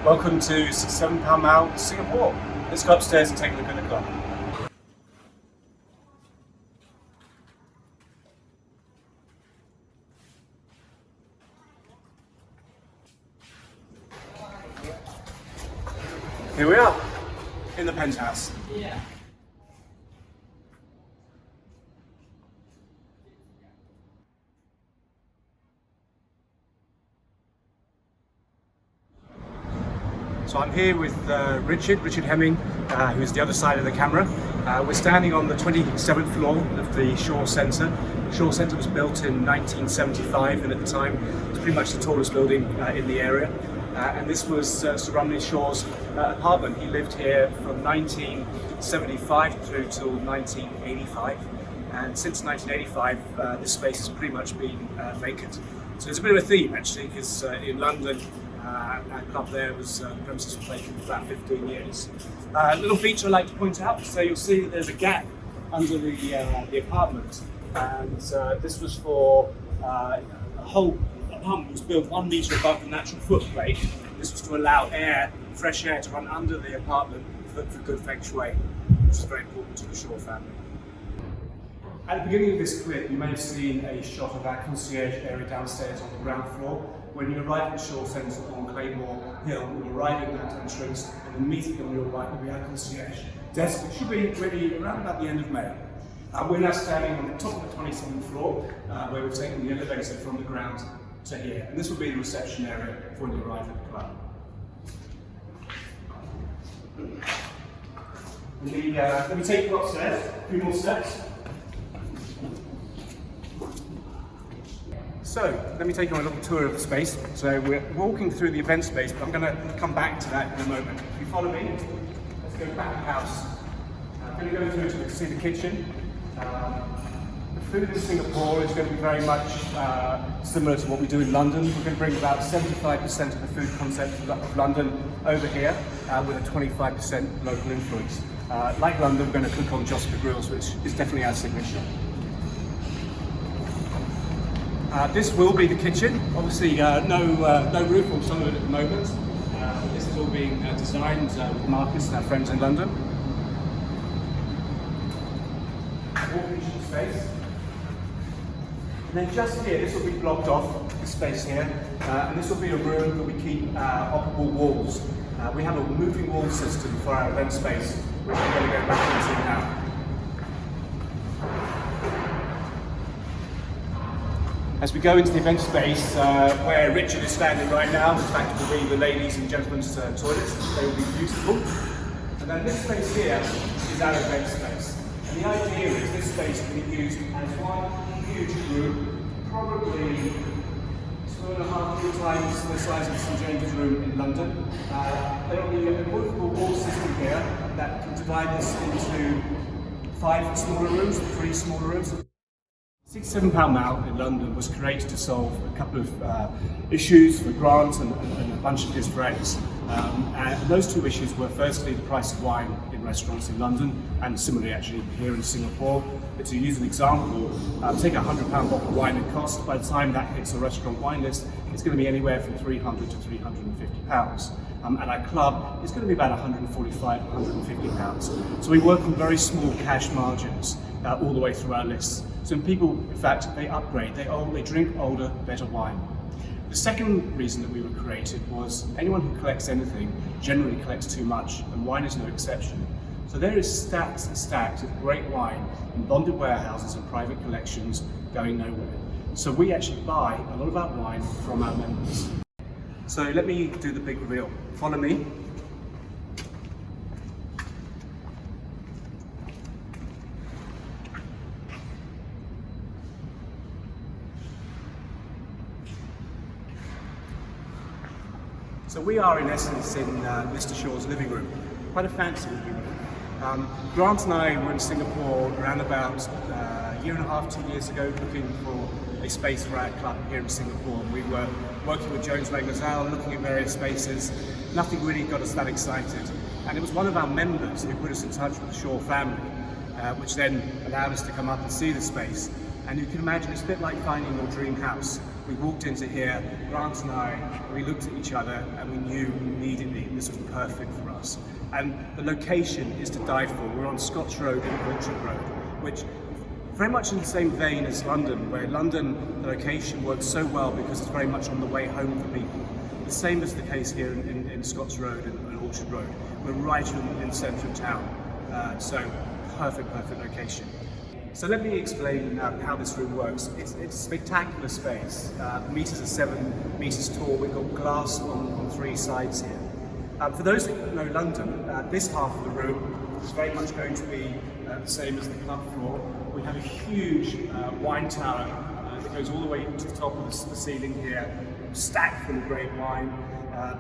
Welcome to 67 Pall Mall Singapore. Let's go upstairs and take a look at the club. Here we are, in the penthouse. Yeah. So I'm here with Richard Hemming, who's the other side of the camera. We're standing on the 27th floor of the Shaw Centre. The Shaw Centre was built in 1975, and at the time it was pretty much the tallest building in the area. And this was Sir Rumney Shaw's apartment. He lived here from 1975 through till 1985. And since 1985, this space has pretty much been vacant. So it's a bit of a theme actually, because in London, our club there was premises were vacant for about 15 years. A little feature I'd like to point out, so you'll see that there's a gap under the apartment, and this was for the whole apartment was built 1 metre above the natural footplate. This was to allow fresh air to run under the apartment for good feng shui, which is very important to the Shaw family. At the beginning of this clip, you may have seen a shot of our concierge area downstairs on the ground floor. When you arrive at Shaw Centre on Claymore Hill, you arrive at that entrance, and immediately on your right will be our concierge desk. It should be ready around about the end of May. We're now standing on the top of the 27th floor, where we've taken the elevator from the ground to here. And this will be the reception area when you arrive at the club. Let me take you upstairs, a few more steps. So, let me take you on a little tour of the space. So we're walking through the event space, but I'm going to come back to that in a moment. If you follow me, let's go back of the house. I'm going to go through to see the kitchen. The food in Singapore is going to be very much similar to what we do in London. We're going to bring about 75% of the food concept of London over here with a 25% local influence. Like London, we're going to cook on Josper grills, which is definitely our signature. This will be the kitchen. Obviously, no roof on some of it at the moment. This is all being designed with Marcus and our friends in London. Walk-in space. And then just here, this will be blocked off, this space here, and this will be a room that we keep operable walls. We have a moving wall system for our event space, which we're going to go back into now. As we go into the event space, where Richard is standing right now, in fact will be the ladies and gentlemen's toilets. They will be beautiful. And then this space here is our event space. And the idea is this space will be used as one huge room, probably 2.5 3 times the size of St James's room in London. There will be a movable wall system here that can divide this into 5 smaller rooms, 3 smaller rooms. 67 Pall Mall in London was created to solve a couple of issues for Grant and a bunch of his friends. And those 2 issues were firstly the price of wine in restaurants in London, and similarly actually here in Singapore. But to use an example, take a £100 bottle of wine in cost. By the time that hits a restaurant wine list, it's going to be anywhere from £300 to £350. At our club, it's going to be about £145, £150. So we work on very small cash margins all the way through our lists. So people, in fact, they upgrade, they drink older, better wine. The second reason that we were created was anyone who collects anything generally collects too much, and wine is no exception. So there is stacks and stacks of great wine in bonded warehouses and private collections going nowhere. So we actually buy a lot of our wine from our members. So let me do the big reveal. Follow me. So we are in essence in Mr. Shaw's living room, quite a fancy living room. Grant and I were in Singapore around about a year and a half, 2 years ago, looking for a space for our club here in Singapore. We were working with Jones Lang LaSalle, looking at various spaces. Nothing really got us that excited. And it was one of our members who put us in touch with the Shaw family, which then allowed us to come up and see the space. And you can imagine it's a bit like finding your dream house. We walked into here, Grant and I, we looked at each other and we knew immediately this was perfect for us. And the location is to die for. We're on Scots Road and Orchard Road, which very much in the same vein as London, where London, the location works so well because it's very much on the way home for people. The same is the case here in Scots Road and Orchard Road. We're right in the centre of town, so perfect location. So let me explain how this room works. It's a spectacular space. The meters are 7 meters tall. We've got glass on 3 sides here. For those that know London, this half of the room is very much going to be the same as the club floor. We have a huge wine tower that goes all the way to the top of the ceiling here, stacked full of great wine.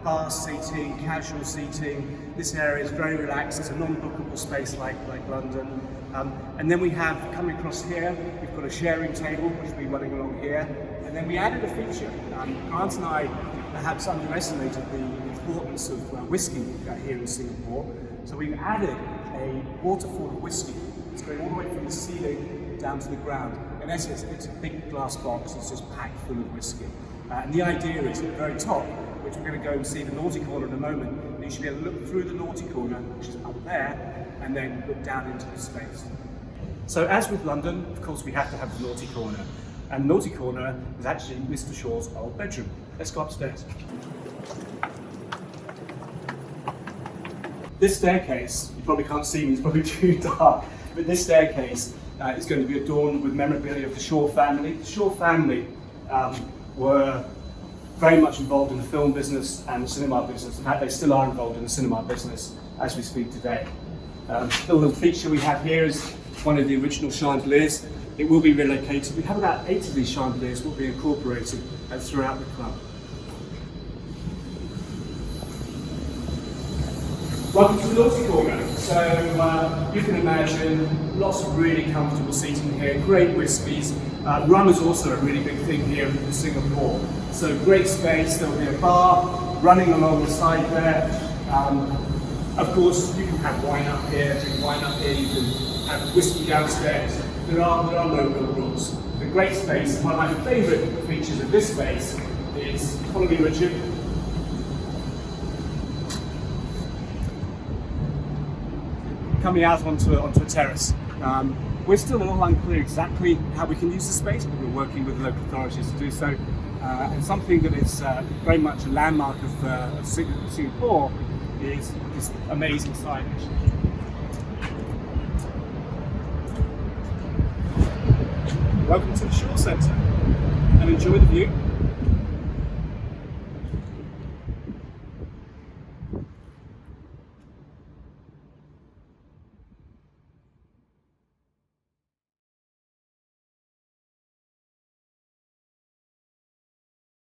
Bar seating, casual seating. This area is very relaxed. It's a non-bookable space like London. And then we have, coming across here, we've got a sharing table, which will be running along here. And then we added a feature. Grant and I perhaps underestimated the importance of whiskey here in Singapore. So we've added a waterfall of whiskey. It's going all the way from the ceiling down to the ground. In essence, it's a big glass box that's just packed full of whiskey. And the idea is at the very top, which we're going to go and see the naughty corner in a moment, you should be able to look through the naughty corner, which is up there, and then look down into the space. So as with London, of course, we have to have the naughty corner. And the naughty corner is actually Mr. Shaw's old bedroom. Let's go upstairs. This staircase, you probably can't see me, it's probably too dark, but this staircase is going to be adorned with memorabilia of the Shaw family. The Shaw family were very much involved in the film business and the cinema business. In fact, they still are involved in the cinema business as we speak today. The little feature we have here is one of the original chandeliers. It will be relocated. We have about 8 of these chandeliers will be incorporated throughout the club. Welcome to the naughty corner. So you can imagine lots of really comfortable seating here, great whiskies. Rum is also a really big thing here in Singapore. So great space, there'll be a bar running along the side there. Of course, you can have wine up here, drink wine up here, you can have whiskey downstairs. There are no real rules. The great space, one of my favourite features of this space is, follow me Richard, coming out onto a terrace. We're still a little unclear exactly how we can use the space, but we're working with the local authorities to do so. And something that is very much a landmark of Singapore is this amazing signage. Welcome to the Shaw Centre, and enjoy the view.